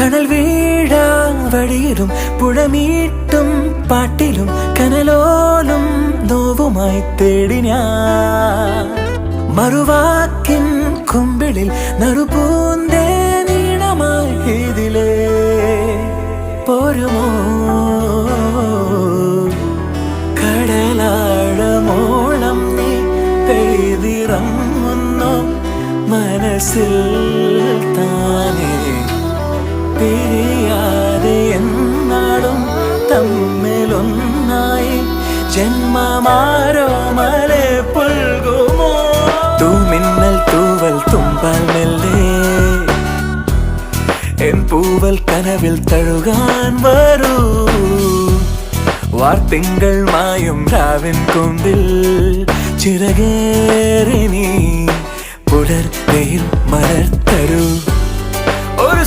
തണൽ വീഴാ വഴിയിലും പുഴമീട്ടും പാട്ടിലും കനലോലും നോവുമായി തേടി ഞാൻ മറുവാക്കിൻ കുമ്പിളിൽ നറുപൂന്തേ നീണമായി ഇതിലേ പോരുമോ കടലാഴമോളം നീ പെയ്തിറങ്ങുന്നു മനസ്സിൽ താനേ പിരിയാതെ എന്നാളും തമ്മിലൊന്നായി ജന്മമാരോ മലെ പുൽകുമോ തൂമിന്നൽ തൂവൽ തുമ്പാൽ മെല്ലെ എൻ പൂവൽ കനവിൽ തഴുകാൻ വരൂ വാർത്തിങ്കൾ മായും രാവിൻ കൊമ്പിൽ ചിറകേറി നീ പുലർ വെയിൽ മലർത്തരൂ ഒരു